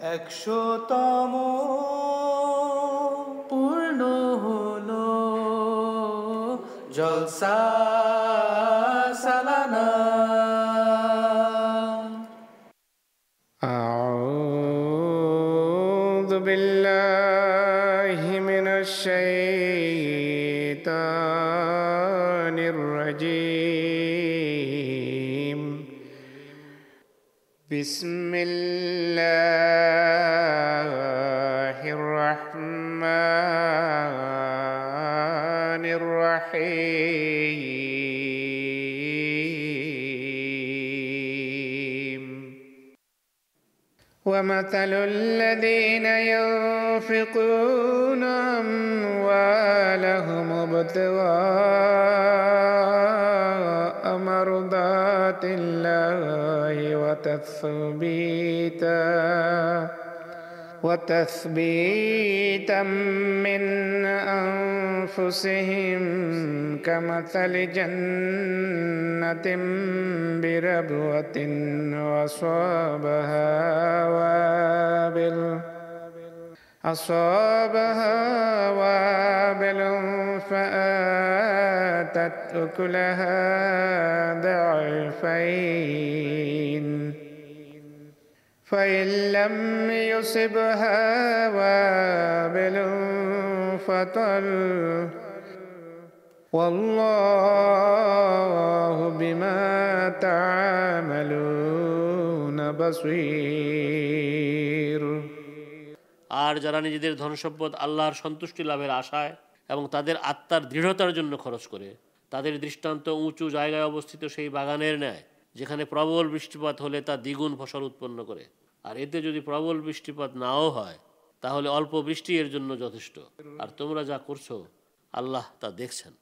100তম পূর্ণ হলো জলসা সালানা। أعوذ بالله من الشيطان الرجيم. بسم الله الرحمن الرحيم. ومثل الذين ينفقون أموالهم ابتغاء مرضات الله وتثبيتا من أنفسهم كمثل جنة بربوة أصابها وابل فآتت أكلها ضعفين فإن لم يصبها وابل فطل والله بما تعملون بصير. আর যারা নিজেদের ধনসম্পদ আল্লাহর সন্তুষ্টি লাভের আশায় এবং তাদের আত্মার দৃঢ়তার জন্য খরচ করে, তাদের দৃষ্টান্ত উঁচু জায়গায় অবস্থিত সেই বাগানের ন্যায়, যেখানে প্রবল বৃষ্টিপাত হলে তা দ্বিগুণ ফসল উৎপন্ন করে। আর এতে যদি প্রবল বৃষ্টিপাত নাও হয়, তাহলে অল্প বৃষ্টি এর জন্য যথেষ্ট। আর তোমরা যা করছো আল্লাহ তা দেখছেন।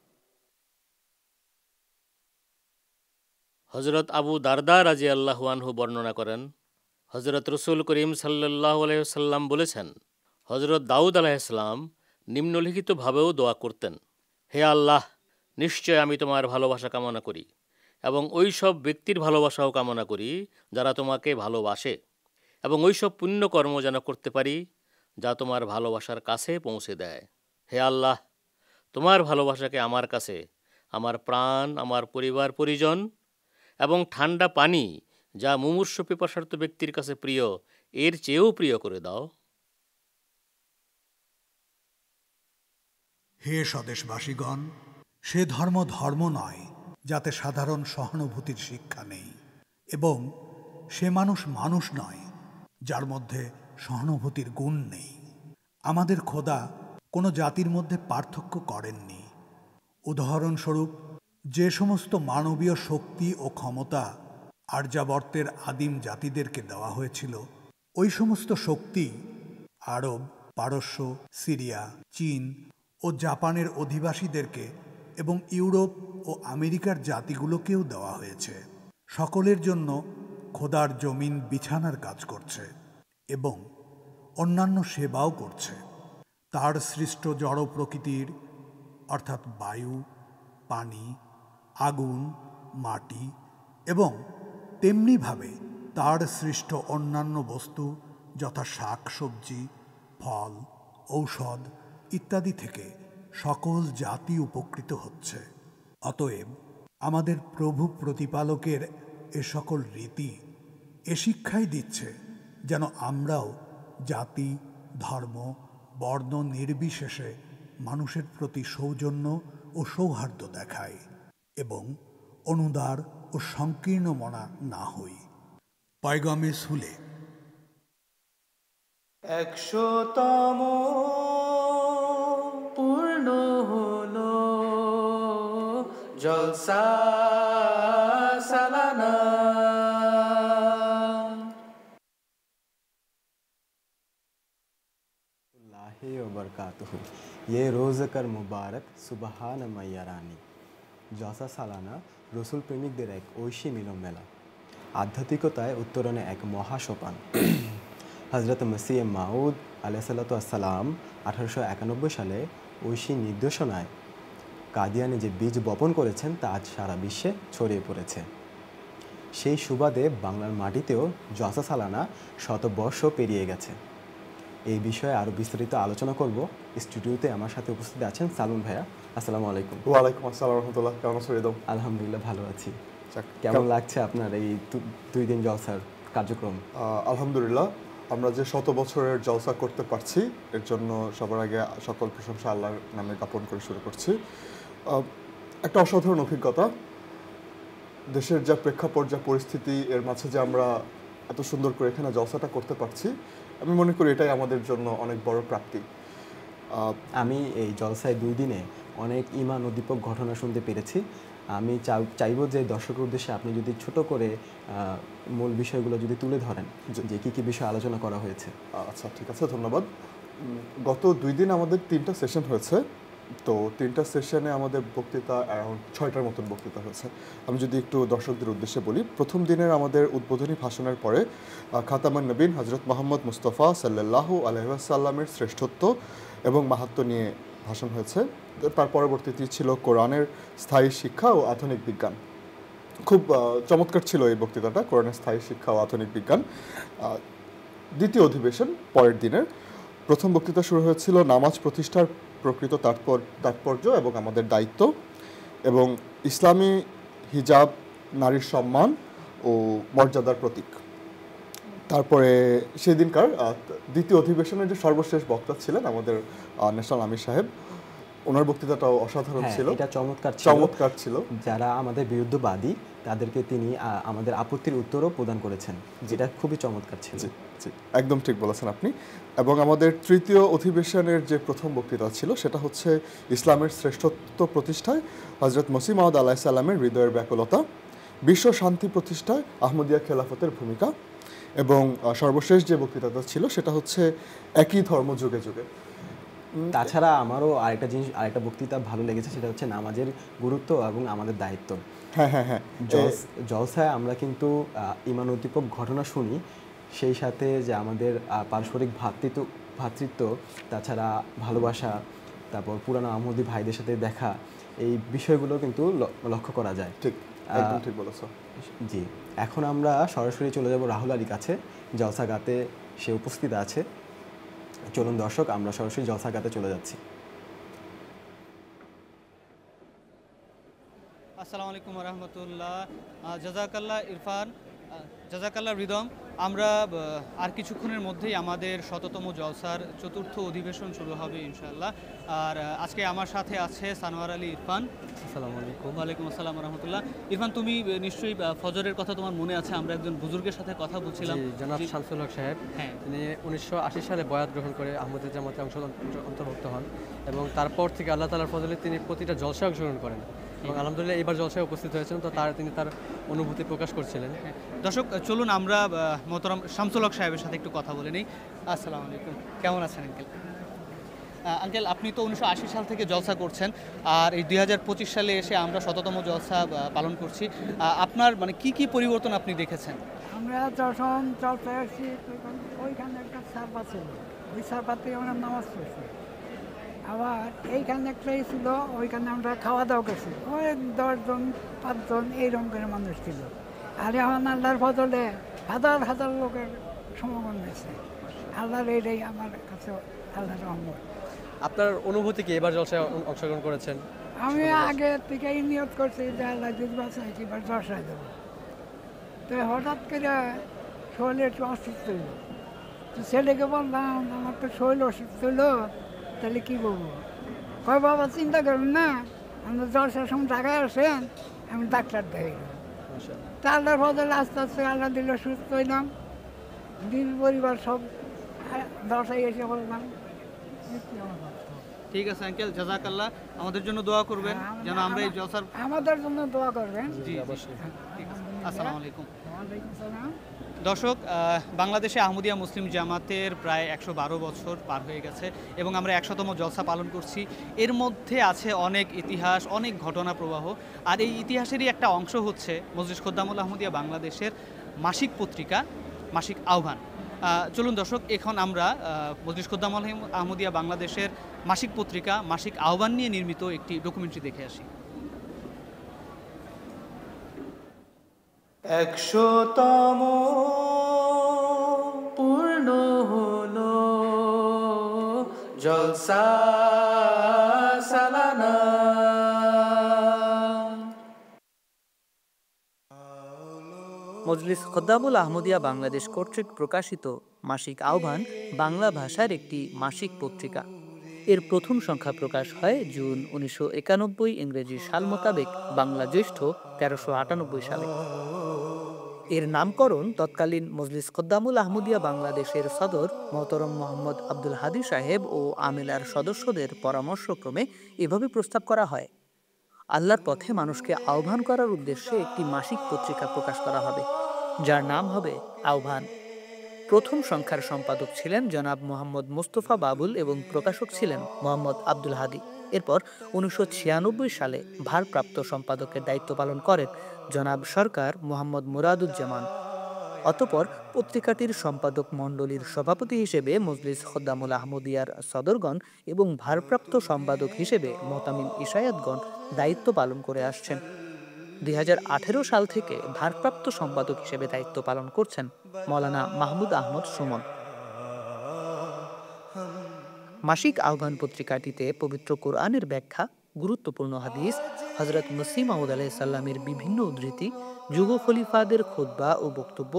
হযরত আবু দারদা রাদিয়াল্লাহু আনহু বর্ণনা করেন, হযরত রাসূল করিম সাল্লাল্লাহু আলাইহি ওয়াসাল্লাম বলেছেন, হযরত দাউদ আলাইহিস সালাম নিম্নলিখিতভাবেও দোয়া করতেন: হে আল্লাহ, নিশ্চয় আমি তোমার ভালোবাসা কামনা করি এবং ওই সব ব্যক্তির ভালোবাসাও কামনা করি যারা তোমাকে ভালোবাসে, এবং ওই সব পুণ্যকর্ম যেন করতে পারি যা তোমার ভালোবাসার কাছে পৌঁছে দেয়। হে আল্লাহ, তোমার ভালোবাসাকে আমার কাছে আমার প্রাণ, আমার পরিবার পরিজন এবং ঠান্ডা পানি যা মুমূর্ষ পিপাসার্ত ব্যক্তির কাছে প্রিয়, এর চেয়েও প্রিয় করে দাও। হে স্বদেশবাসীগণ, সে ধর্ম নয় যাতে সাধারণ সহানুভূতির শিক্ষা নেই, এবং সে মানুষ নয় যার মধ্যে সহানুভূতির গুণ নেই। আমাদের খোদা কোনো জাতির মধ্যে পার্থক্য করেননি। উদাহরণস্বরূপ, যে সমস্ত মানবীয় শক্তি ও ক্ষমতা আর্যাবর্তের আদিম জাতিদেরকে দেওয়া হয়েছিল, ওই সমস্ত শক্তি আরব, পারস্য, সিরিয়া, চীন ও জাপানের অধিবাসীদেরকে এবং ইউরোপ ও আমেরিকার জাতিগুলোকেও দেওয়া হয়েছে। সকলের জন্য খোদার জমিন বিছানার কাজ করছে এবং অন্যান্য সেবাও করছে। তার সৃষ্ট জড় প্রকৃতির অর্থাৎ বায়ু, পানি, আগুন, মাটি এবং তেমনিভাবে তার সৃষ্ট অন্যান্য বস্তু যথা শাক সবজি, ফল, ঔষধ ইত্যাদি থেকে সকল জাতি উপকৃত হচ্ছে। অতএব আমাদের প্রভু প্রতিপালকের এ সকল রীতি এ শিক্ষাই দিচ্ছে যেন আমরাও জাতি, ধর্ম, বর্ণ নির্বিশেষে মানুষের প্রতি সৌজন্য ও সৌহার্দ্য দেখাই এবং অনুদার ও সংকীর্ণ মনা না হই। পয়গমে সুলে। 100তম পূর্ণ হলো জলসা সালানা। ये रोज़ कर মুবারক সুবহান মাইয়ারানি। জলসা সালানা রসুল প্রেমিকদের এক ঐশী মিলন মেলা, আধ্যাত্মিকতায় উত্তরণে এক মহাসোপান। হজরত মসিহ মাউদ আলাইহিসসালাম 1891 সালে ঐশী নির্দেশনায় কাদিয়ানে যে বীজ বপন করেছেন তা আজ সারা বিশ্বে ছড়িয়ে পড়েছে। সেই সুবাদে বাংলার মাটিতেও জলসা সালানা শতবর্ষ পেরিয়ে গেছে। এই বিষয়ে আরও বিস্তারিত আলোচনা করব। স্টুডিওতে আমার সাথে উপস্থিত আছেন সালমান ভাইয়া। আসসালামু আলাইকুম। ওয়ালাইকুম আসসালাম রহমতুল্লাহ। কেমন আছো রিদম? আলহামদুলিল্লাহ ভালো আছি। যাক, কেমন লাগছে আপনার এই 2 দিন জলসার কার্যক্রম? আলহামদুলিল্লাহ, আমরা যে 100 বছরের জলসা করতে পারছি এর জন্য সবার আগে সকল প্রশংসা আল্লাহর নামে জ্ঞাপন করে শুরু করছি। একটা অসাধারণ অভিজ্ঞতা। দেশের যা প্রেক্ষাপট, যা পরিস্থিতি, এর মাঝে যে আমরা এত সুন্দর করে এখানে জলসাটা করতে পারছি, আমি মনে করি এটাই আমাদের জন্য অনেক বড় প্রাপ্তি। আমি এই জলসায় 2 দিনে অনেক ঈমান উদ্দীপক ঘটনা শুনতে পেরেছি। আমি চাইবো যে দর্শকের উদ্দেশ্যে আপনি যদি ছোট করে মূল বিষয়গুলো যদি তুলে ধরেন, যে কী কী বিষয় আলোচনা করা হয়েছে। আচ্ছা, ঠিক আছে, ধন্যবাদ। গত 2 দিন আমাদের 3টা সেশন হয়েছে। তো 3টা সেশনে আমাদের বক্তৃতা অ্যারাউন্ড 6টার মতন বক্তৃতা হয়েছে। আমি যদি একটু দর্শকদের উদ্দেশ্যে বলি, প্রথম দিনের আমাদের উদ্বোধনী ভাষণের পরে খাতামান নবীন হজরত মোহাম্মদ মুস্তফা সাল্লাল্লাহু আলাইহি ওয়াসাল্লামের শ্রেষ্ঠত্ব এবং মাহাত্ম্য নিয়ে ভাষণ হয়েছে। তার পরবর্তীতে ছিল কোরআনের স্থায়ী শিক্ষা ও আধুনিক বিজ্ঞান। খুব চমৎকার ছিল এই বক্তৃতাটা, কোরআনের স্থায়ী শিক্ষা ও আধুনিক বিজ্ঞান। দ্বিতীয় অধিবেশন পরের দিনের প্রথম বক্তৃতা শুরু হয়েছিল নামাজ প্রতিষ্ঠার প্রকৃত তাৎপর্য এবং আমাদের দায়িত্ব, এবং ইসলামী হিজাব নারীর সম্মান ও মর্যাদার প্রতীক। তারপরে সেদিনকার দ্বিতীয় অধিবেশনের যে সর্বশেষ বক্তা ছিলেন আমাদের ন্যাশনাল আমির সাহেব, ওনার বক্তৃতাটাও অসাধারণ ছিল। এটা চমৎকার ছিল। যারা আমাদের বিরুদ্ধবাদী তাদেরকে তিনি আমাদের আপত্তির উত্তরও প্রদান করেছেন, যেটা খুবই চমৎকার ছিল। জি, একদম ঠিক বলেছেন আপনি। এবং আমাদের তৃতীয় অধিবেশনের যে প্রথম বক্তৃতা ছিল সেটা হচ্ছে ইসলামের শ্রেষ্ঠত্ব প্রতিষ্ঠায় হজরত মসিহ মাউদ আলাইহিস সালামের হৃদয়ের ব্যাকুলতা, বিশ্ব শান্তি প্রতিষ্ঠায় আহমদিয়া খেলাফতের ভূমিকা, এবং সর্বশেষ যে বক্তৃতাটা ছিল সেটা হচ্ছে একই ধর্ম যুগে যুগে। তাছাড়া আমারও আরেকটা বক্তৃতা ভালো লেগেছে, সেটা হচ্ছে নামাজের গুরুত্ব এবং আমাদের দায়িত্ব। হ্যাঁ, জলসায় আমরা কিন্তু ঈমান উদ্দীপক ঘটনা শুনি, সেই সাথে যে আমাদের পারস্পরিক ভ্রাতৃত্ব, তাছাড়া ভালোবাসা, তারপর পুরানো আহমদি ভাইদের সাথে দেখা, এই বিষয়গুলো কিন্তু লক্ষ্য করা যায়। ঠিক, একদম ঠিক বলেছো। জি, এখন আমরা সরাসরি চলে যাব রাহুল আলীর কাছে। জলসা গাতে সে উপস্থিত আছে। চলুন দর্শক, আমরা সরাসরি জলসা গাতে চলে যাচ্ছি। আসসালামু আলাইকুম রহমতুল্লাহ। জাজাকাল্লাহ ইরফান, জাজাকাল্লাহ রিদম। আমরা আর কিছুক্ষণের মধ্যেই আমাদের 100তম জলসার 4র্থ অধিবেশন শুরু হবে ইনশাআল্লাহ। আর আজকে আমার সাথে আছে সানোয়ার আলী ইরফান। আসসালামু আলাইকুম। ওয়ালাইকুম আসসালাম রহমতুল্লাহ। ইরফান, তুমি নিশ্চয়ই ফজরের কথা তোমার মনে আছে, আমরা একজন বুজুর্গের সাথে কথা বলছিলাম। জনাব শামসুল হক সাহেব, হ্যাঁ, তিনি 1980 সালে বয়াত গ্রহণ করে আহমদের জামাতে অন্তর্ভুক্ত হন, এবং তারপর থেকে আল্লাহ তাআলার ফজলে তিনি প্রতিটা জলসায় অংশগ্রহণ করেন, এবং আলহামদুলিল্লাহ এবার জলসায় উপস্থিত হয়েছেন। তো তিনি তার অনুভূতি প্রকাশ করছিলেন। দর্শক চলুন আমরা মোহতরম শামসুল হক সাহেবের সাথে একটু কথা বলে নিই। আসসালামু আলাইকুম, কেমন আছেন আঙ্কেল? আঙ্কেল, আপনি তো 1980 সাল থেকে জলসা করছেন, আর এই 2025 সালে এসে আমরা 100তম জলসা পালন করছি। আপনার মানে কি পরিবর্তন আপনি দেখেছেন? আমরা যখন চলতে আসছি ওইখানে একটা সারপা ছিল, ওই সারপা থেকে আমরা নামাজ পড়ছি। আবার এইখানে একটাই ছিল, ওইখানে আমরা খাওয়া দাওয়া করছি। ওই 10 জন 5 জন এইরকম করে মানুষ ছিল। আর এখন আল্লাহর ফজলে হাজার হাজার লোকের সমাগম হয়েছে। আল্লাহর এইটাই আমার কাছে আল্লাহর রহমত। আপনার অনুভূতি কি এবার জলসায় অংশগ্রহণ করেছেন? আমি আগে থেকেই নিয়ত করছি যে আল্লাহ যদি বাঁচায় কিবার জলসায় দেবো। তো হঠাৎ করে শরীরে একটু অসুস্থ হইল, তো ছেলেকে বললাম আমার তো শরীর অসুস্থ হইলো, তাহলে কী করবো? কয় বাবা চিন্তা করবেন না, আমরা জলসার সময় ঢাকায় আসেন, আমি ডাক্তার দেখাইলাম। তা আল্লাহর ফজলে আস্তে আস্তে আল্লাহ দিল সুস্থ হইলাম, দিন পরিবার সব জলসায় এসে বললাম। ঠিক আছে আঙ্কেল, জাজাকাল্লাহ। আমাদের জন্য দোয়া করবেন যেন আমরা এই জলসার। আমাদের জন্য দোয়া করবেন। জি অবশ্যই। ঠিক আছে, আসসালামু আলাইকুম। ওয়ালাইকুম সালাম। দর্শক, বাংলাদেশে আহমদিয়া মুসলিম জামাতের প্রায় 112 বছর পার হয়ে গেছে, এবং আমরা 100তম জলসা পালন করছি। এর মধ্যে আছে অনেক ইতিহাস, অনেক ঘটনা প্রবাহ, আর এই ইতিহাসেরই একটা অংশ হচ্ছে মজলিস খোদ্দামুল আহমদিয়া বাংলাদেশের মাসিক পত্রিকা মাসিক আহ্বান। চলুন দর্শক, এখন আমরা মজলিস খোদ্দামুল আহমদিয়া বাংলাদেশের মাসিক পত্রিকা মাসিক আহ্বান নিয়ে নির্মিত একটি ডকুমেন্টারি দেখে আসি। 100তম পূর্ণ হলো জলসা সালানা। মজলিস খদ্দামুল আহমদিয়া বাংলাদেশ কর্তৃক প্রকাশিত মাসিক আহ্বান বাংলা ভাষার একটি মাসিক পত্রিকা। এর প্রথম সংখ্যা প্রকাশ হয় জুন 1991 ইংরেজি সাল মোতাবেক বাংলা জ্যৈষ্ঠ 1398 সালে। এর নামকরণ তৎকালীন মজলিস খদ্দামুল আহমদিয়া বাংলাদেশের সদর মোহতরম মোহাম্মদ আব্দুল হাদী সাহেব ও আমেলার সদস্যদের পরামর্শক্রমে এভাবে প্রস্তাব করা হয়: আল্লাহর পথে মানুষকে আহ্বান করার উদ্দেশ্যে একটি মাসিক পত্রিকা প্রকাশ করা হবে, যার নাম হবে আহ্বান। প্রথম সংখ্যার সম্পাদক ছিলেন জনাব মোহাম্মদ মুস্তফা বাবুল এবং প্রকাশক ছিলেন মোহাম্মদ আব্দুল হাদী। এরপর 1996 সালে ভারপ্রাপ্ত সম্পাদকের দায়িত্ব পালন করেন জনাব সরকার মোহাম্মদ মুরাদুজ্জামান। অতঃপর পত্রিকাটির সম্পাদক মণ্ডলীর সভাপতি হিসেবে মজলিস খদ্দামুল আহমদিয়ার সদরগণ এবং ভারপ্রাপ্ত সম্পাদক হিসেবে মোহতামিম ইশায়াতগণ দায়িত্ব পালন করে আসছেন। 2018 সাল থেকে ভারপ্রাপ্ত সম্পাদক হিসেবে দায়িত্ব পালন করছেন মৌলানা মাহমুদ আহমদ সুমন। মাসিক আহ্বান পত্রিকাটিতে পবিত্র কোরআনের ব্যাখ্যা, গুরুত্বপূর্ণ হাদিস, হযরত মসিহ মাউদ আলাইহিস সালামের বিভিন্ন উদ্ধৃতি, যুগ খলিফাদের খুতবা ও বক্তব্য,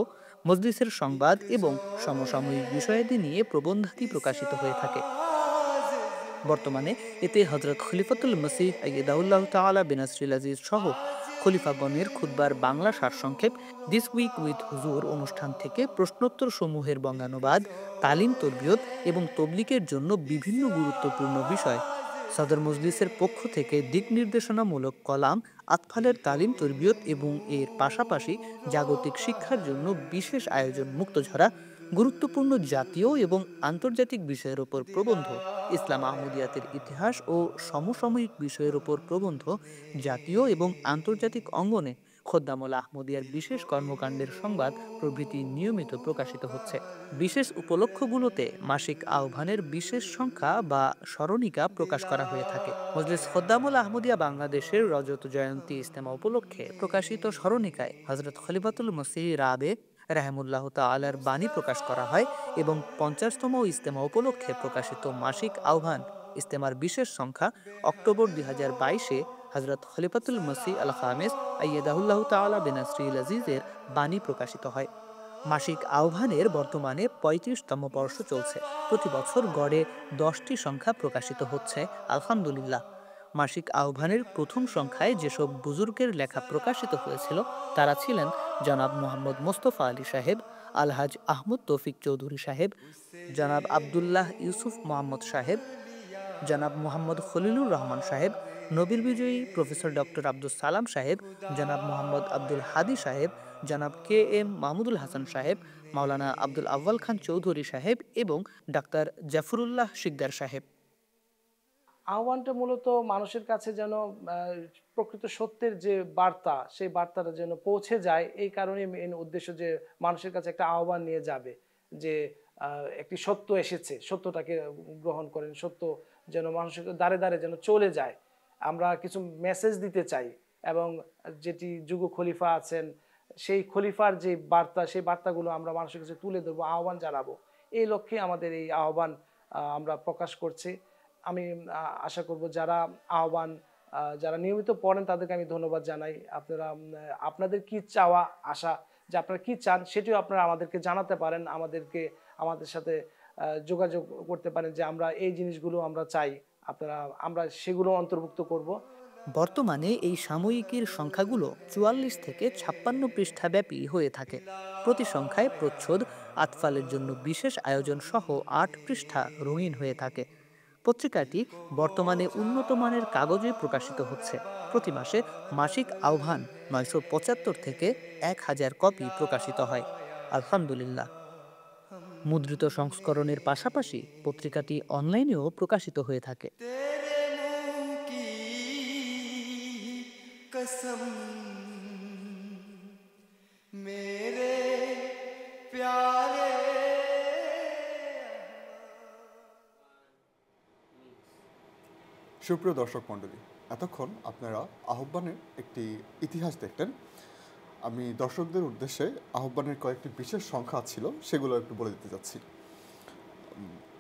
মজলিসের সংবাদ এবং সমসাময়িক বিষয়াদি নিয়ে প্রবন্ধাদি প্রকাশিত হয়ে থাকে। বর্তমানে এতে হযরত খলিফাতুল মসিহ আইয়্যিদাহুল্লাহু তাআলা বিনাসরিল আজিজ সহ খলিফাগণের খুতবার বাংলা সারসংক্ষেপ, দিস উইক উইথ হুজুর অনুষ্ঠান থেকে প্রশ্নোত্তর সমূহের বঙ্গানুবাদ, তালিম তরবিয়ত এবং তবলিগের জন্য বিভিন্ন গুরুত্বপূর্ণ বিষয়, সদর মজলিসের পক্ষ থেকে দিক নির্দেশনামূলক কলাম, আতফালের তালিম তরবিয়ত এবং এর পাশাপাশি জাগতিক শিক্ষার জন্য বিশেষ আয়োজন মুক্তঝরা, গুরুত্বপূর্ণ জাতীয় এবং আন্তর্জাতিক বিষয়ের উপর প্রবন্ধ, ইসলাম আহমদিয়াতের ইতিহাস ও সমসাময়িক বিষয়ের উপর প্রবন্ধ, জাতীয় এবং আন্তর্জাতিক অঙ্গনে খদ্দামুল আহমদিয়ার বিশেষ কর্মকাণ্ডের সংবাদ প্রভৃতি নিয়মিত প্রকাশিত হচ্ছে। বিশেষ উপলক্ষগুলোতে মাসিক আহ্বানের বিশেষ সংখ্যা বা স্মরণিকা প্রকাশ করা হয়ে থাকে। মজলিস খদ্দামুল আহমদিয়া বাংলাদেশের রজত জয়ন্তী ইজতেমা উপলক্ষে প্রকাশিত স্মরণিকায় হযরত খলিফাতুল মসিহ রাবে রাহিমাহুল্লাহ তাআলার বাণী প্রকাশ করা হয় এবং 50তম ইজতেমা উপলক্ষে প্রকাশিত মাসিক আহ্বান ইজতেমার বিশেষ সংখ্যা অক্টোবর 2022-এ হযরত খলিফাতুল মসিহ আল খামেস আইয়্যিদাহুল্লাহু তাআলা বিনাসরিল আজিজের বাণী প্রকাশিত হয়। মাসিক আহ্বানের বর্তমানে 35তম বর্ষ চলছে। প্রতি বছর গড়ে 10টি সংখ্যা প্রকাশিত হচ্ছে, আলহামদুলিল্লাহ। মাসিক আহ্বানের প্রথম সংখ্যায় যেসব বুজুর্গের লেখা প্রকাশিত হয়েছিল তারা ছিলেন জনাব মোহাম্মদ মোস্তফা আলী সাহেব, আলহাজ আহমদ তৌফিক চৌধুরী সাহেব, জনাব আবদুল্লাহ ইউসুফ মোহাম্মদ সাহেব, জনাব মোহাম্মদ খলিলুর রহমান সাহেব, নোবেল বিজয়ী প্রফেসর ডক্টর আব্দুল সালাম সাহেব, জনাব মোহাম্মদ আব্দুল হাদী সাহেব, জনাব KM মাহমুদুল হাসান সাহেব, মাওলানা আব্দুল আউয়াল খান চৌধুরী সাহেব এবং ডাক্তার জাফরুল্লাহ শিকদার সাহেব। আহ্বানটা মূলত মানুষের কাছে যেন প্রকৃত সত্যের যে বার্তা, সেই বার্তাটা যেন পৌঁছে যায়, এই কারণে মেন উদ্দেশ্য যে মানুষের কাছে একটা আহ্বান নিয়ে যাবে যে একটি সত্য এসেছে, সত্যটাকে গ্রহণ করেন, সত্য যেন মানুষের দ্বারে দ্বারে যেন চলে যায়। আমরা কিছু মেসেজ দিতে চাই এবং যেটি যুগ খলিফা আছেন সেই খলিফার যে বার্তা, সেই বার্তাগুলো আমরা মানুষের কাছে তুলে ধরবো, আহ্বান জানাবো। এই লক্ষ্যে আমাদের এই আহ্বান আমরা প্রকাশ করছি। আমি আশা করব যারা নিয়মিত পড়েন তাদেরকে আমি ধন্যবাদ জানাই। আপনাদের কি চাওয়া আশা, যে আপনারা কি চান সেটিও আপনারা আমাদেরকে জানাতে পারেন, আমাদের সাথে যোগাযোগ করতে পারেন যে আমরা এই জিনিসগুলো আমরা চাই, আমরা সেগুলো অন্তর্ভুক্ত করব। বর্তমানে এই সাময়িকীর সংখ্যাগুলো 44 থেকে 56 পৃষ্ঠা ব্যাপী হয়ে থাকে। প্রতি সংখ্যায় প্রচ্ছদ, আতফালের জন্য বিশেষ আয়োজন সহ 8 পৃষ্ঠা রঙিন হয়ে থাকে। পত্রিকাটি বর্তমানে উন্নত মানের কাগজে প্রকাশিত হচ্ছে। প্রতি মাসে মাসিক আহ্বান 975 থেকে 1000 কপি প্রকাশিত হয়, আলহামদুলিল্লাহ। মুদ্রিত সংস্করণের পাশাপাশি পত্রিকাটি অনলাইনেও প্রকাশিত হয়ে থাকে। সুপ্রিয় দর্শক মণ্ডলী, এতক্ষণ আপনারা আহ্বানের একটি ইতিহাস দেখলেন। আমি দর্শকদের উদ্দেশ্যে আহ্বানের কয়েকটি বিশেষ সংখ্যা ছিল, সেগুলো একটু বলে দিতে যাচ্ছি।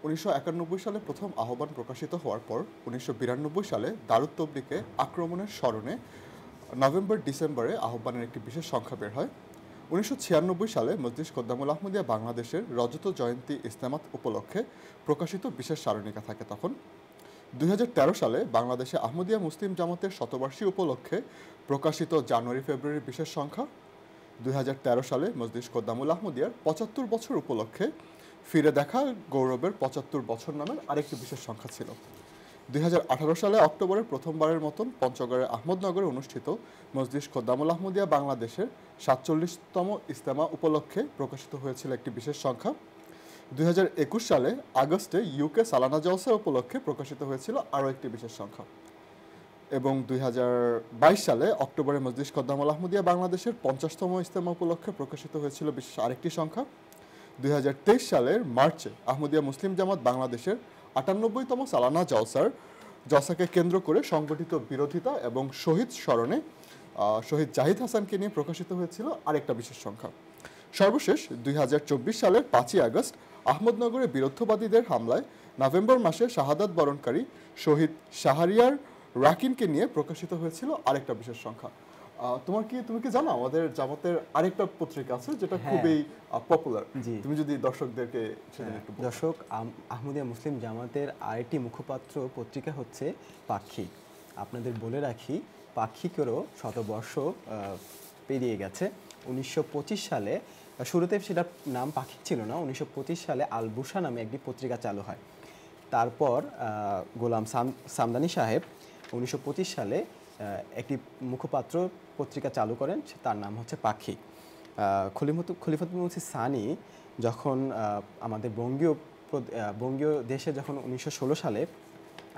1991 সালে প্রথম আহ্বান প্রকাশিত হওয়ার পর 1992 সালে দারুত তবলিগে আক্রমণের স্মরণে নভেম্বর-ডিসেম্বরে আহ্বানের একটি বিশেষ সংখ্যা বের হয়। 1996 সালে মজলিস খোদ্দামুল আহমদিয়া বাংলাদেশের রজত জয়ন্তী ইজতেমাত উপলক্ষে প্রকাশিত বিশেষ সারণিকা থাকে তখন। 2013 সালে বাংলাদেশে আহমদিয়া মুসলিম জামাতের শতবার্ষিকী উপলক্ষে প্রকাশিত জানুয়ারি-ফেব্রুয়ারি বিশেষ সংখ্যা। 2013 সালে মজলিস খোদ্দামুল আহমদিয়ার 75 বছর উপলক্ষে ফিরে দেখা গৌরবের 75 বছর নামের আরেকটি বিশেষ সংখ্যা ছিল। 2018 সালে অক্টোবরে প্রথমবারের মতন পঞ্চগড়ের আহমদনগরে অনুষ্ঠিত মজলিস খোদ্দামুল আহমদিয়া বাংলাদেশের 47তম ইজতেমা উপলক্ষে প্রকাশিত হয়েছিল একটি বিশেষ সংখ্যা। 2021 সালে আগস্টে ইউকে সালানা জলসা উপলক্ষে প্রকাশিত হয়েছিল আরও একটি বিশেষ সংখ্যা। এবং 2022 সালে অক্টোবরে মজলিস খোদ্দামুল আহমদিয়া বাংলাদেশের 50তম ইজতেমা উপলক্ষে প্রকাশিত হয়েছিল বিশেষ আরেকটি সংখ্যা। 2023 সালের মার্চে আহমদিয়া মুসলিম জামাত বাংলাদেশের 98তম সালানা জলসাকে কেন্দ্র করে সংগঠিত বিরোধিতা এবং শহীদ স্মরণে শহীদ জাহিদ হাসানকে নিয়ে প্রকাশিত হয়েছিল আরেকটা বিশেষ সংখ্যা। সর্বশেষ 2024 সালের 5ই আগস্ট আহমদনগরে বিরুদ্ধবাদীদের হামলায় নভেম্বর মাসে শাহাদাত বরণকারী শহীদ শাহরিয়ার রাকিনকে নিয়ে প্রকাশিত হয়েছিল আরেকটা বিশেষ সংখ্যা। তুমি কি জানো আমাদের জামাতের আরেকটা পত্রিকা আছে যেটা খুবই পপুলার? তুমি যদি দর্শকদেরকে একটু দর্শক, আহমদিয়া মুসলিম জামাতের আরেকটি মুখপাত্র পত্রিকা হচ্ছে পাক্ষি। আপনাদের বলে রাখি, পাক্ষিকেরও শতবর্ষ পেরিয়ে গেছে। 1925 সালে, শুরুতে সেটার নাম পাক্ষিক ছিল না, 1925 সালে আল বুশা নামে একটি পত্রিকা চালু হয়। তারপর গোলাম সামদানি সাহেব 1925 সালে একটি মুখপাত্র পত্রিকা চালু করেন, তার নাম হচ্ছে পাখি। খলিফাতুল মসিহ সানি যখন আমাদের বঙ্গীয় দেশে যখন 1916 সালে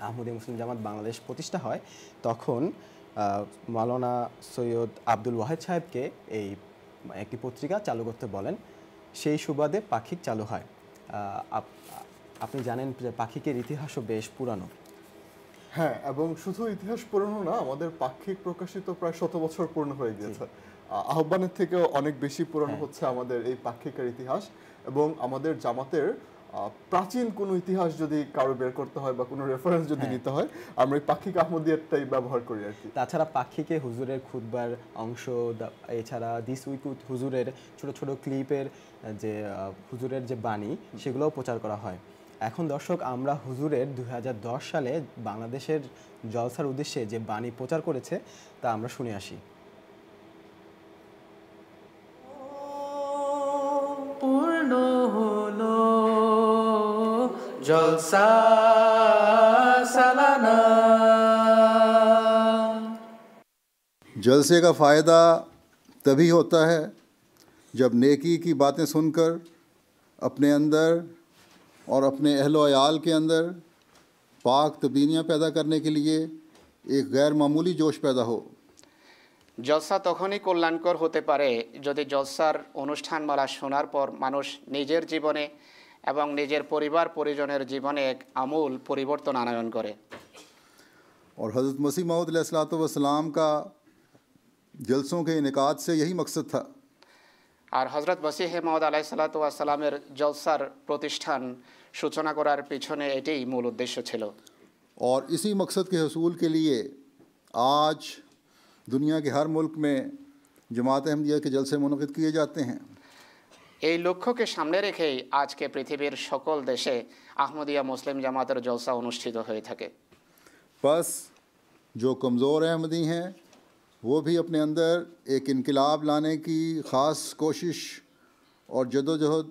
আহমদিয়া মুসলিম জামাত বাংলাদেশ প্রতিষ্ঠা হয়, তখন মাওলানা সৈয়দ আব্দুল ওয়াহেদ সাহেবকে এই একটি পত্রিকা চালু করতে বলেন। সেই সুবাদে পাক্ষিক চালু হয়। আপনি জানেন যে পাক্ষিকের ইতিহাসও বেশ পুরানো। হ্যাঁ, এবং শুধু ইতিহাস পুরনো না, আমাদের পাক্ষিক প্রকাশিত প্রায় 100 বছর পূর্ণ হয়ে গিয়েছে। আহ্বানের থেকেও অনেক বেশি পুরনো হচ্ছে আমাদের এই পাক্ষিকের ইতিহাস। এবং আমাদের জামাতের প্রাচীন কোনো ইতিহাস যদি কারো বের করতে হয় বা কোনো রেফারেন্স যদি নিতে হয়, আমরা এই পাক্ষিক আহমদিয়ারটাই ব্যবহার করি আর কি। তাছাড়া পাক্ষিকে হুজুরের খুতবার অংশ, এছাড়া দিস উইক উইথ হুজুরের ছোট ছোট ক্লিপের যে হুজুরের যে বাণী, সেগুলোও প্রচার করা হয়। এখন দর্শক, আমরা হুজুরের 2010 সালে বাংলাদেশের জলসার উদ্দেশ্যে যে বাণী প্রচার করেছে তা আমরা শুনে আসি। পূর্ণ হলো জলসা সালানা। जलसे का फ़ायदा तभी होता है जब नेकी की बातें सुनकर अपने अंदर और अपने अहलो अयाल के अंदर पाक तब्दीलियाँ पैदा करने के लिए एक गैर मामूली जोश पैदा हो। জলসা তখনই কল্যাণকর হতে পারে যদি জলসার অনুষ্ঠানমালা শোনার পর মানুষ নিজের জীবনে এবং নিজের পরিবার পরিজনের জীবনে এক আমূল পরিবর্তন আনয়ন করে। और हज़रत मसीह मौद अलैहिस्सलाम का जलसों के इनेकाद से यही मकसद था। আর হযরত মসিহ মাউদ আলাইহিসসালাতু ওয়াস সালামের জলসার প্রতিষ্ঠান সূচনা করার পিছনে এটাই মূল উদ্দেশ্য ছিল। और इसी मकसद के हसूल के लिए आज दुनिया के हर मुल्क में जमात अहमदिया के जलसे मुनक़िद किए जाते हैं। এই লক্ষ্যকে সামনে রেখেই আজকে পৃথিবীর সকল দেশে আহমদিয়া মুসলিম জামাতের জলসা অনুষ্ঠিত হয়ে থাকে। बस जो कमज़ोर अहमदी हैं वो भी अपने अंदर एक इनकलाब लाने की ख़ास कोशिश और जदोजहद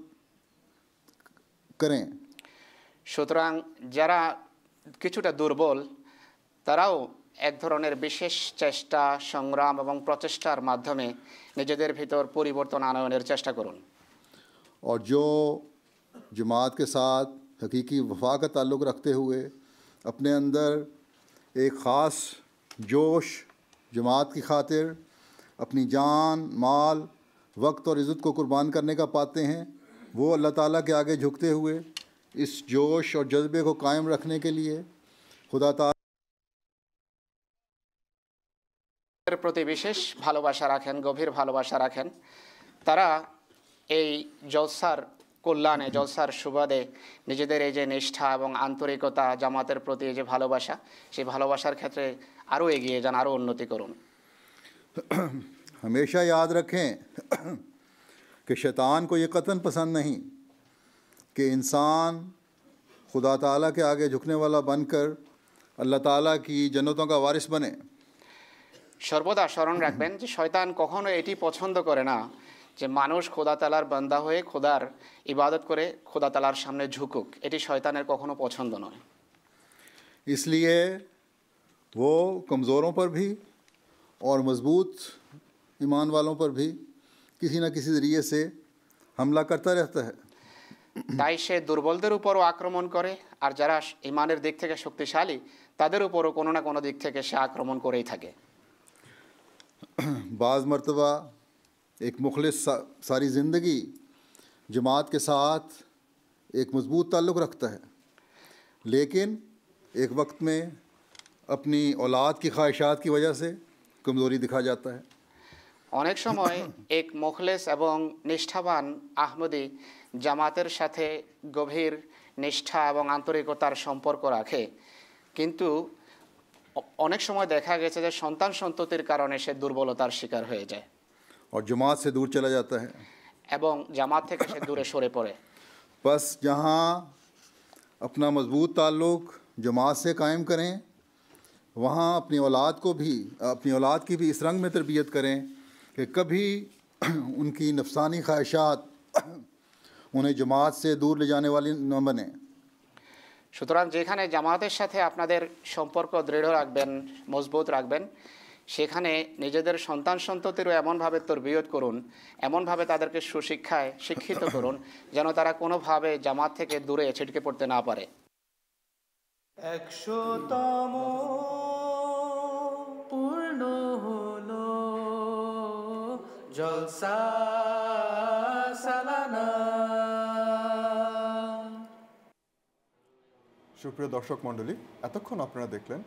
करें। সুতরাং যারা কিছুটা দুর্বল তারাও এক ধরনের বিশেষ চেষ্টা, সংগ্রাম এবং প্রচেষ্টার মাধ্যমে নিজেদের ভিতর পরিবর্তন আনয়নের চেষ্টা করুন। और जो जमात के साथ हकीकी वफा का ताल्लुक़ रखते हुए अपने अंदर एक ख़ास जोश जमात की खातिर अपनी जान, माल, वक्त और इज़्ज़त को कुर्बान करने का पाते हैं, वो अल्लाह ताला के आगे झुकते हुए इस जोश और जज्बे को कायम रखने के लिए खुदा ताला প্রতি বিশেষ ভালোবাসা রাখেন, গভীর ভালোবাসা রাখেন, তারা এই জলসার কল্যাণে, জলসার সুবাদে নিজেদের এই যে নিষ্ঠা এবং আন্তরিকতা, জামাতের প্রতি এই যে ভালোবাসা, সেই ভালোবাসার ক্ষেত্রে আরও এগিয়ে যান, আরও উন্নতি করুন। हमेशा याद रखें कि शैतान को ये कतन पसंद नहीं कि इंसान खुदा ताला के आगे झुकने वाला बनकर अल्लाह ताला की जन्नतों का वारिस बने। সর্বদা স্মরণ রাখবেন যে শয়তান কখনো এটি পছন্দ করে না যে মানুষ খোদা তালার বান্দা হয়ে খোদার ইবাদত করে খোদা তালার সামনে ঝুকুক। এটি শয়তানের কখনো পছন্দ নয়। इसलिए वो कमज़ोरों पर भी और मज़बूत ईमान वालों पर भी किसी न किसी ज़रिए से हमला करता रहता है। তাই সে দুর্বলদের উপরও আক্রমণ করে, আর যারা ইমানের দিক থেকে শক্তিশালী তাদের উপরও কোনো না কোনো দিক থেকে সে আক্রমণ করেই থাকে। बाज़ मरतबा एक मुखलिस सारी ज़िंदगी जमात के साथ एक मज़बूत ताल्लुक़ रखता है, लेकिन एक वक्त में अपनी औलाद की ख्वाहिशात की वजह से कमज़ोरी दिखा जाता है। অনেক সময় এক মুখলেস এবং নিষ্ঠাবান আহমদি জামাতের সাথে গভীর নিষ্ঠা এবং আন্তরিকতার সম্পর্ক রাখে, কিন্তু অনেক সময় দেখা গেছে যে সন্তান সন্ততির কারণে সে দুর্বলতার শিকার হয়ে যায় और जमात से दूर चला जाता है। এবং জামাত থেকে সে दূরে সরে पड़े। बस जहाँ अपना मज़बूत ताल्लुक़ जमात से कायम करें, वहाँ अपनी औलाद की भी इस रंग में तरबियत करें कि कभी उनकी नफसानी ख्वाहिशात उन्हें जमात से दूर ले जाने वाली न बने। সুতরাং যেখানে জামাতের সাথে আপনাদের সম্পর্ক দৃঢ় রাখবেন, মজবুত রাখবেন, সেখানে নিজেদের সন্তান সন্ততিরও এমনভাবে তরবিয়ত করুন, এমনভাবে তাদেরকে সুশিক্ষায় শিক্ষিত করুন যেন তারা কোনোভাবে জামাত থেকে দূরে ছিটকে পড়তে না পারে। 100তম পূর্ণ হলো জলসা সালানা। সুপ্রিয় দর্শক মণ্ডলী, এতক্ষণ আপনারা দেখলেন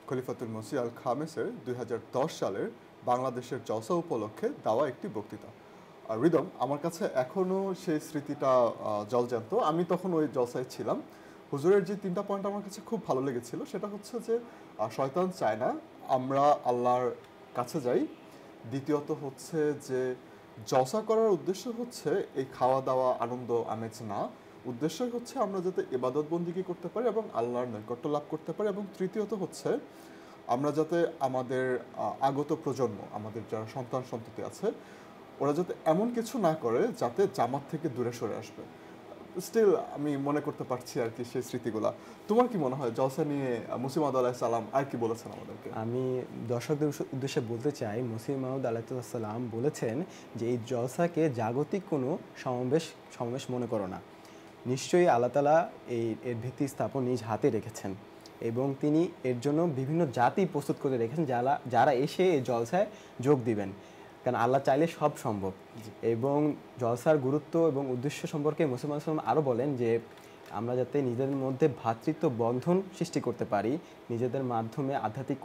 খলিফাতুল মসিহ আল খামেসের 2010 সালের বাংলাদেশের জলসা উপলক্ষে দেওয়া একটি বক্তৃতা। আর রিদম, আমার কাছে এখনও সেই স্মৃতিটা জলজান্ত। আমি তখন ওই জলসায় ছিলাম। হুজুরের যে 3টা পয়েন্ট আমার কাছে খুব ভালো লেগেছিল, সেটা হচ্ছে যে শয়তান চায় না আমরা আল্লাহর কাছে যাই। দ্বিতীয়ত হচ্ছে যে জলসা করার উদ্দেশ্য হচ্ছে এই খাওয়া দাওয়া আনন্দ আমেজ না, উদ্দেশ্য হচ্ছে আমরা যাতে ইবাদত বন্দিগি করতে পারি এবং আল্লাহর নৈকট্য লাভ করতে পারি। এবং তৃতীয়ত হচ্ছে আমরা যাতে আমাদের আগত প্রজন্ম, আমাদের যারা সন্তান সন্ততি আছে, ওরা যাতে এমন কিছু না করে যাতে জামাত থেকে দূরে সরে আসবে। স্টিল আমি মনে করতে পারছি আর কি সেই স্মৃতিগুলা। তোমার কি মনে হয় জলসা নিয়ে মুসিহ মাউদ আলাইহিস সালাম আর কি বলেছেন আমাদেরকে? আমি দর্শকদের উদ্দেশ্যে বলতে চাই, মুসিহ মাউদ আলাইহিস সালাম বলেছেন যে এই জলসাকে জাগতিক কোনো সমাবেশ মনে করো না। নিশ্চয়ই আল্লাহ তাআলা এর ভিত্তি স্থাপন নিজ হাতে রেখেছেন এবং তিনি এর জন্য বিভিন্ন জাতি প্রস্তুত করে রেখেছেন যারা এসে এই জলসায় যোগ দিবেন, কারণ আল্লাহ চাইলে সব সম্ভব। এবং জলসার গুরুত্ব এবং উদ্দেশ্য সম্পর্কে মুসিহ মাউদ সালাম আরও বলেন যে আমরা যাতে নিজেদের মধ্যে ভ্রাতৃত্ব বন্ধন সৃষ্টি করতে পারি, নিজেদের মাধ্যমে আধ্যাত্মিক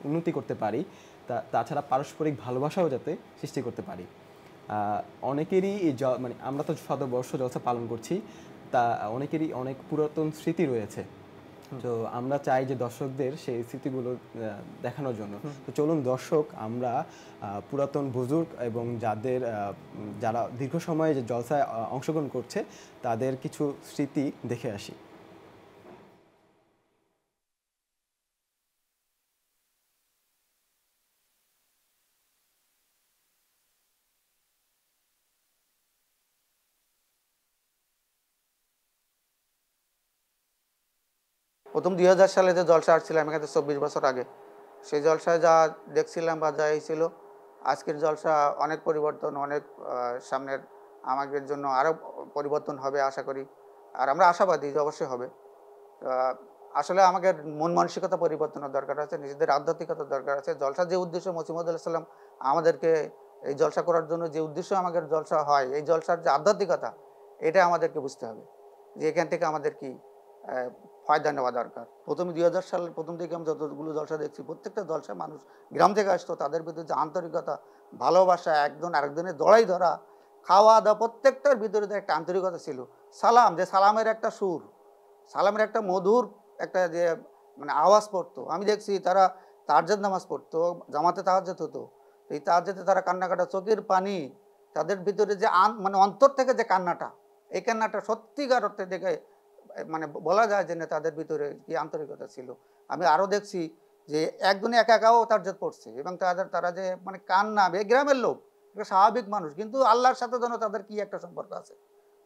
উন্নতি করতে পারি, তাছাড়া পারস্পরিক ভালোবাসাও যাতে সৃষ্টি করতে পারি। অনেকেরই মানে আমরা তো শতবর্ষ জলসা পালন করছি, তা অনেকেরই অনেক পুরাতন স্মৃতি রয়েছে। তো আমরা চাই যে দর্শকদের সেই স্মৃতিগুলো দেখানোর জন্য। তো চলুন দর্শক, আমরা পুরাতন বুজুর্গ এবং যারা দীর্ঘ সময় যে জলসায় অংশগ্রহণ করছে তাদের কিছু স্মৃতি দেখে আসি। প্রথম 2000 সালে যে জলসা আসছিলাম এখানে 24 বছর আগে, সেই জলসায় যা দেখছিলাম বা যা হয়েছিল, আজকের জলসা অনেক পরিবর্তন, অনেক সামনের আমাদের জন্য আরও পরিবর্তন হবে আশা করি। আর আমরা আশাবাদী যে অবশ্যই হবে। আসলে আমাদের মন মানসিকতা পরিবর্তনের দরকার আছে, নিজেদের আধ্যাত্মিকতার দরকার আছে। জলসার যে উদ্দেশ্য মুসিহ মাউদ আলাইহিস সালাম আমাদেরকে এই জলসা করার জন্য যে উদ্দেশ্য আমাদের জলসা হয়, এই জলসার যে আধ্যাত্মিকতা, এটা আমাদেরকে বুঝতে হবে যে এখান থেকে আমাদের কি ফায়দা নেওয়া দরকার। প্রথমে 2000 সালের প্রথম থেকে আমি যতগুলো জলসা দেখছি, প্রত্যেকটা জলসা মানুষ গ্রাম থেকে আসতো, তাদের ভিতরে যে আন্তরিকতা, ভালোবাসা, একজন আরেকজনের জড়াই ধরা, খাওয়া দাওয়া, প্রত্যেকটার ভিতরে একটা আন্তরিকতা ছিল। সালাম, যে সালামের একটা সুর, সালামের একটা মধুর একটা যে মানে আওয়াজ পড়তো। আমি দেখছি তারা তাহাজ্জুদ নামাজ পড়তো, জামাতে তাহাজ্জুদ হতো, এই তাহাজ্জুদে তারা কান্নাকাটা, চোখের পানি, তাদের ভিতরে যে মানে অন্তর থেকে যে কান্নাটা, এই কান্নাটা সত্যিকার অর্থে দেখে মানে বলা যায় যে না তাদের ভিতরে কি আন্তরিকতা ছিল। আমি আরও দেখছি যে একজনে একা একাও তাহাজ্জুদ পড়ছে এবং তারা যে মানে কান্না, এই গ্রামের লোক, একটা স্বাভাবিক মানুষ, কিন্তু আল্লাহর সাথে যেন তাদের কি একটা সম্পর্ক আছে,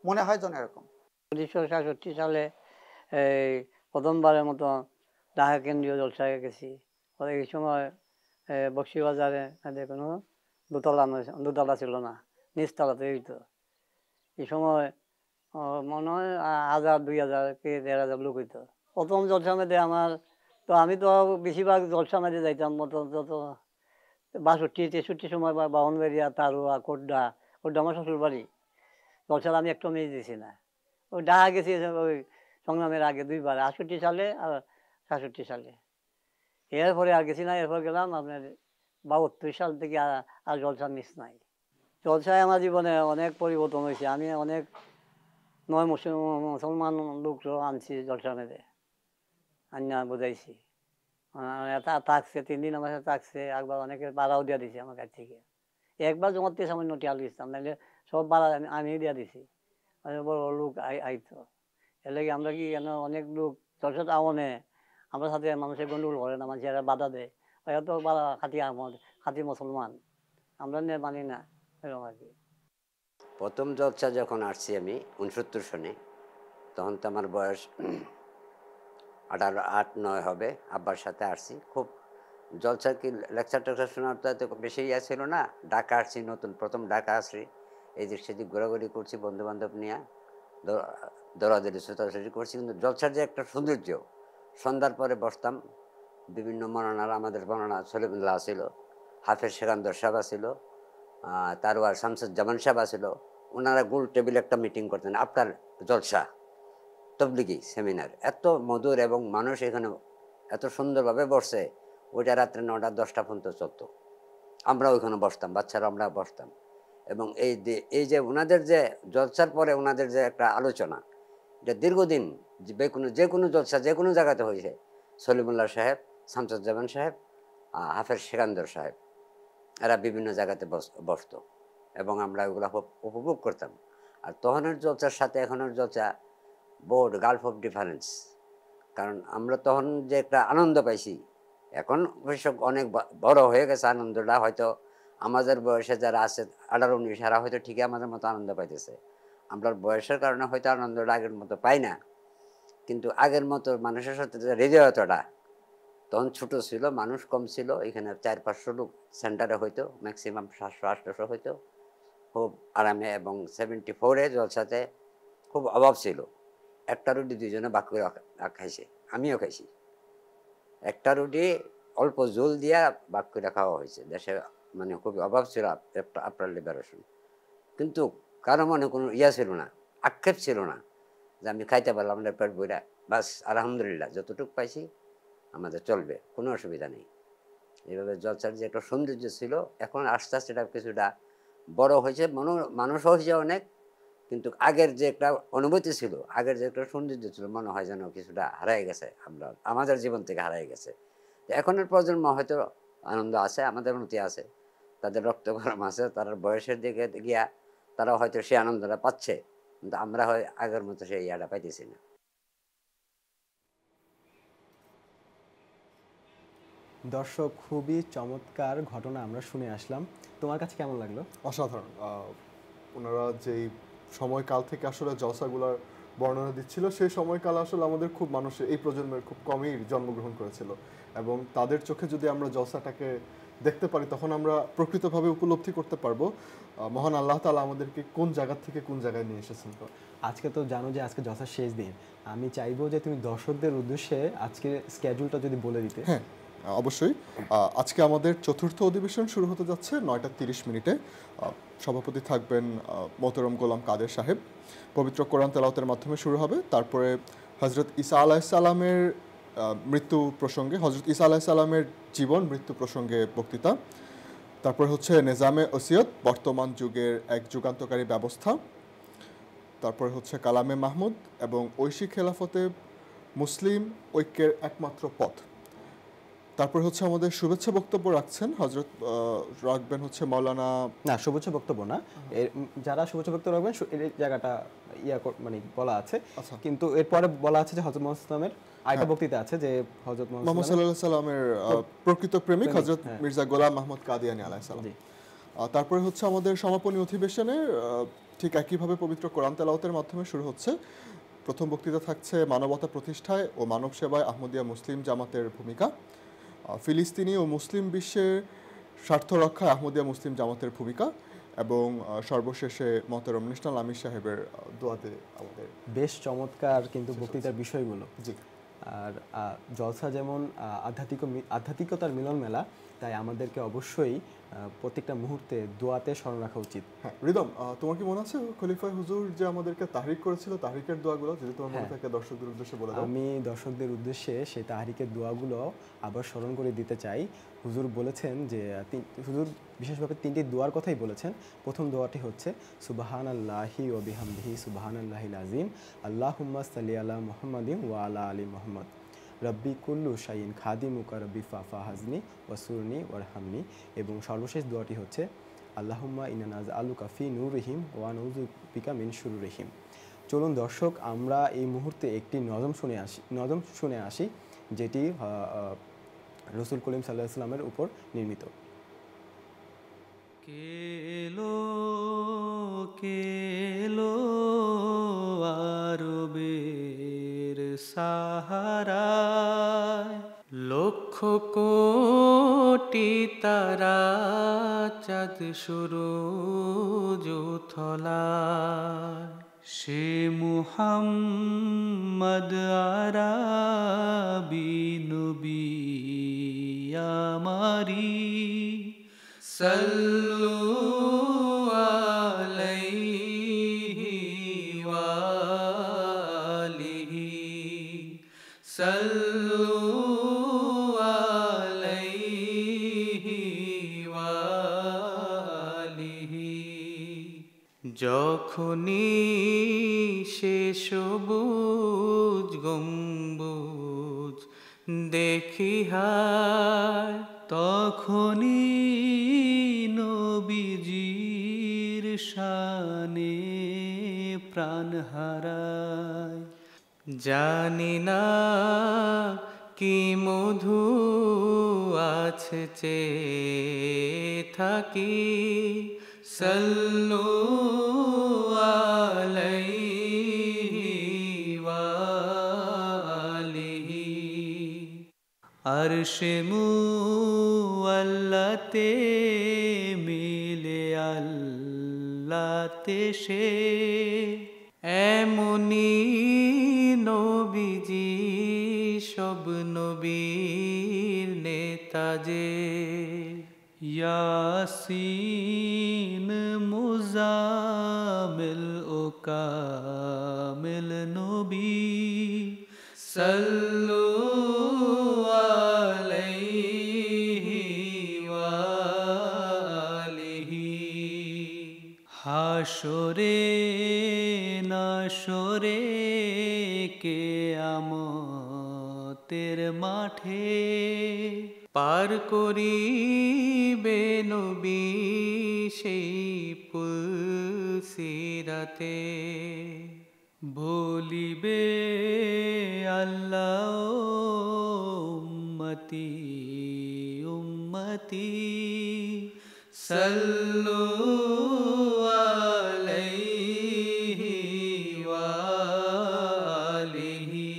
মনে হয় যেন এরকম। 1967 সালে এই প্রথমবারের মতো ঢাকা কেন্দ্রীয় জলসায় গেছি। এই সময় বক্সিবাজারে কোনো দোতলা ছিল না, নিচতলাতে হইতো। এই সময় মনে হয় 1000, 2000 কি 1500 লোক হইতো। প্রথম জলসা মেয়েদে আমার তো, আমি তো বেশিরভাগ জলসা মেয়েদে যাইতাম মতো যত 62, 63 সময় বা বাউনবাড়িয়া, তারুয়া, কোড্ডা আমার শ্বশুর বাড়ি। জলসার আমি একটু মেয়ে দিয়েছি না। ওই ঢাকা গেছি ওই সংগ্রামের আগে 2 বার, 68 সালে আর 67 সালে। এরপরে আর গেছি না। এরপর গেলাম আপনার 72 সাল থেকে আর জলসা মিস নাই। জলসায় আমার জীবনে অনেক পরিবর্তন হয়েছে। আমি অনেক 9 মুসলমান লোক আনছি জলসা মেয়েদে, আন্না বোঝাইছি। থাকছে 3 দিন আমার সাথে থাকছে। একবার অনেকে ভাড়াও দিয়ে দিছি আমার কাছ থেকে। একবার জমাতে সামান্য টিয়াল দিতাম, নাহলে সব ভাড়া আমি দিয়ে দিছি। বড় লোক আইতো। এর লাগে আমরা কি অনেক লোক জলসাতে আমনে আমার সাথে মানুষের গন্ডগোল করে না, মানুষেরা বাধা দেয়, তো বাধা খাতি আহমদ, খাতি মুসলমান, আমরা মানি না, এরকম আর কি। প্রথম জলসা যখন আসছি আমি 69 সনে, তখন তো আমার বয়স 8-9 হবে। আব্বার সাথে আসছি। খুব জলসা কি লেকচার টেকচার শোনার তো বেশি ইয়া ছিল না। ঢাকা আসছি নতুন, প্রথম ঢাকা আসছি, এদিক সেদিক ঘোরাঘুরি করছি, বন্ধু বান্ধব নিয়ে দৌড়াদৌড়ি ছোটাছুটি করছি। কিন্তু জলসার যে একটা সৌন্দর্য, সন্ধ্যার পরে বসতাম, বিভিন্ন মরানার, আমাদের মরানা সলিমুল্লাহ ছিল, হাফেজ সেকান্দর সাহেব ছিল, তারওয়ার শামসুজ্জামান সাহেব ছিল। ওনারা গোল টেবিলে একটা মিটিং করতেন, আপনার জলসা তবলিগি সেমিনার, এত মধুর এবং মানুষ এখানে এত সুন্দরভাবে বসছে। ওইটা রাত্রে 9টা-10টা পর্যন্ত চলতো। আমরা ওইখানে বসতাম, বাচ্চারা আমরা বসতাম। এবং এই যে ওনাদের যে জলসার পরে ওনাদের যে একটা আলোচনা, এটা দীর্ঘদিন যে কোনো জলসা যে কোনো জায়গাতে হয়েছে। সলিমুল্লাহ সাহেব, শামসুজ্জামান সাহেব, হাফেজ সেকান্দর সাহেব, এরা বিভিন্ন জায়গাতে বসতো এবং আমরা ওগুলো উপভোগ করতাম। আর তখনের জলসার সাথে এখনের জলসা বোর্ড গালফ অফ ডিফারেন্স। কারণ আমরা তখন যে একটা আনন্দ পাইছি, এখন অবশ্য অনেক বড় হয়ে গেছে আনন্দটা। হয়তো আমাদের বয়সে যারা আছে 18-19, এরা হয়তো ঠিকই আমাদের মতো আনন্দ পাইতেছে। আমরা বয়সের কারণে হয়তো আনন্দটা আগের মতো পাই না, কিন্তু আগের মতো মানুষের সাথে যে হৃদয়তাটা, তখন ছোটো ছিল, মানুষ কম ছিল। এখানে 400-500 লোক সেন্টারে হয়তো, ম্যাক্সিমাম 700-800 হয়তো, খুব আরামে। এবং 74-এ জলসাতে খুব অভাব ছিল। একটা রুটি 2 জনে ভাগ করে খাইছে, আমিও খাইছি। একটা রুটি অল্প জল দিয়া ভাগ করে খাওয়া হয়েছে। দেশে মানে খুব অভাব ছিল আপনার লিবারেশন। কিন্তু কারো মনে কোনো ছিল না, আক্ষেপ ছিল না যে আমি খাইতে পারলাম না পেট বইরা, বাস আলহামদুলিল্লাহ যতটুকু পাইছি আমাদের চলবে, কোনো অসুবিধা নেই। এইভাবে জলসার যে একটা সৌন্দর্য ছিল, এখন আস্তে আস্তে এটা কিছুটা বড় হয়েছে, মানুষও হয়েছে অনেক, কিন্তু আগের যে একটা অনুভূতি ছিল, আগের যে একটা সৌন্দর্য ছিল, মনে হয় যেন কিছুটা হারাই গেছে, আমাদের জীবন থেকে হারাই গেছে। এখনের প্রজন্ম হয়তো আনন্দ আছে, আমাদের মধ্যে আছে, তাদের রক্ত গরম আছে, তারা বয়সের দিকে গিয়া তারা হয়তো সেই আনন্দটা পাচ্ছে, কিন্তু আমরা হয় আগের মতো সেই ইয়াটা পাইতেছি না। দর্শক, খুবই চমৎকার ঘটনা আমরা শুনে আসলাম। তোমার কাছে কেমন লাগলো? অসাধারণ। ওনারা যেই সময়কাল থেকে আসলে জলসাগুলোর বর্ণনা দিচ্ছিল, সেই সময়কাল আসলে আমাদের খুব মানুষের এই প্রজন্মের খুব কমই জন্মগ্রহণ করেছিল, এবং তাদের চোখে যদি আমরা জলসাটাকে দেখতে পারি, তখন আমরা প্রকৃতভাবে উপলব্ধি করতে পারবো মহান আল্লাহ তাআলা আমাদেরকে কোন জায়গা থেকে কোন জায়গায় নিয়ে এসেছেন। আজকে তো জানো যে আজকে জলসার শেষ দিন, আমি চাইবো যে তুমি দর্শকদের উদ্দেশ্যে আজকে স্কেডিউলটা যদি বলে দিতে। হ্যাঁ, অবশ্যই। আজকে আমাদের চতুর্থ অধিবেশন শুরু হতে যাচ্ছে 9:30 সভাপতি থাকবেন মোহতরম গোলাম কাদের সাহেব। পবিত্র কোরআন তেলাওয়াতের মাধ্যমে শুরু হবে। তারপরে হজরত ঈসা আলাইসাল্লামের মৃত্যু প্রসঙ্গে, হজরত ঈসা আলাইসাল্লামের জীবন মৃত্যু প্রসঙ্গে বক্তৃতা। তারপর হচ্ছে নেজামে ওসিয়ত, বর্তমান যুগের এক যুগান্তকারী ব্যবস্থা। তারপর হচ্ছে কালামে মাহমুদ এবং ঐশী খেলাফতে মুসলিম ঐক্যের একমাত্র পথ। তারপর হচ্ছে আমাদের শুভেচ্ছা বক্তব্য রাখবেন হচ্ছে মাওলানা। না, শুভেচ্ছা বক্তব্য না, যারা শুভেচ্ছা বক্তব্য রাখবেন এই জায়গাটা মানে বলা আছে, কিন্তু এরপরে বলা আছে যে হযরত মুহাম্মদ সাল্লামের আরেকটা বক্তৃতা আছে যে হযরত মুহাম্মদ সাল্লাল্লাহু আলাইহি সাল্লামের প্রকৃত প্রেমিক হযরত মির্জা গোলাম মাহমুদ কাদিয়ানী আলাইহিস সালাম। তারপরে হচ্ছে আমাদের সমাপনী অধিবেশনে ঠিক একইভাবে পবিত্র কোরআন তেলাওয়াতের মাধ্যমে শুরু হচ্ছে। প্রথম বক্তৃতা থাকছে মানবতা প্রতিষ্ঠায় ও মানব সেবায় আহমদিয়া মুসলিম জামাতের ভূমিকা, ফিলিস্তিনি ও মুসলিম বিশ্বের স্বার্থ রক্ষায় আহমদিয়া মুসলিম জামাতের ভূমিকা, এবং সর্বশেষে মোহতারাম ন্যাশনাল আমির সাহেবের দোয়াতে আমাদের। বেশ চমৎকার কিন্তু বক্তৃতার বিষয়গুলো। জি। আর জলসা যেমন আধ্যাত্মিকতার মিলন মেলা, তাই আমাদেরকে অবশ্যই প্রত্যেকটা মুহূর্তে দোয়াতে স্মরণ রাখা উচিত। হ্যাঁ রিদম, তোমার কি মনে আছে খলিফা হুজুর যে আমাদেরকে তাহরিক করেছিল, তাহরিকের দোয়াগুলো যদি তোমার মনে থাকে দর্শকদের উদ্দেশ্যে বলে দাও। আমি দর্শকদের উদ্দেশ্যে সেই তাহরিকের দোয়াগুলো আবার স্মরণ করে দিতে চাই। হুজুর বলেছেন যে হুজুর বিশেষভাবে 3টি দোয়ার কথাই বলেছেন। প্রথম দোয়াটি হচ্ছে সুবহানাল্লাহি ওয়া বিহামদিহি সুবহানাল্লাহিল আযীম, আল্লাহুম্মা সাল্লি আলা মুহাম্মাদিন ওয়া আলা আলি মুহাম্মাদ, রব্বি কুল্লু শাইইন খাদিমুকা রব্বি ফাহাজনি ওয়াসুরনি ওয়ারহামনি। এবং সর্বশেষ দোয়াটি হচ্ছে আল্লাহুম্মা ইন্না নাজআলুকা ফি নূরিহিম ওয়া নাউযু বিকা মিন শুরুরিহিম। চলুন দর্শক, আমরা এই মুহূর্তে একটি নজম শুনে আসি যেটি রাসূল করিম সাল্লাল্লাহু আলাইহি ওয়াসাল্লামের উপর নির্মিত। কেলো আরবের সাহারায়, লক্ষ কোটি তারা চাঁদ সূরজ উথলায়, সে মুহাম্মদ আরাবী নবী আমারি, সাল্লু আলাইহি ওয়া আলিহি, সাল্লু আলাইহি ওয়া আলিহি। যখনই সে সবুজ গম্বুজ দেখি হায়, তখনই নবীজির শানে প্রাণ হারায়। জানি না কি মধু আছে চেয়ে থাকি, সাল্লু আলাইহি ওয়া আলিহি। আরশে মুআল্লাতে মিলে আল্লাহতে সে, এমনি নবীজি সব নবীর নেতা যে, ইয়াসিন মুজামিল ও কামিল নবী, সাল্লু আলাইহি ওয়া আলিহি। হাশরে নাশরে কিয়ামতের মাঠে, পার করিবে নবী সেই পুলসিরাতে, বলিবে আল্লাহ উম্মতি উম্মতি, সাল্লু আলাইহি ওয়া আলিহি।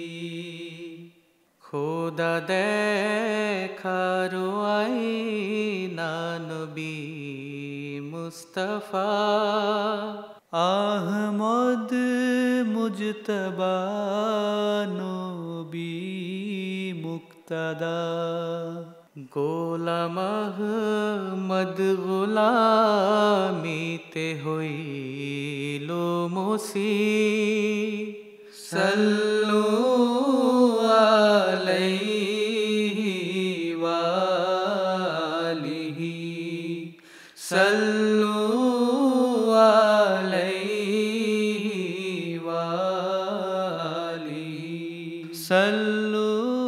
খোদা দেখার আয়না নবী মুস্তাফা, আহমদ মুজতবা নবী মুক্তাদা, গোলাম আহমদ গোলামিতে হইল মুসি, সাল্লু সল্লু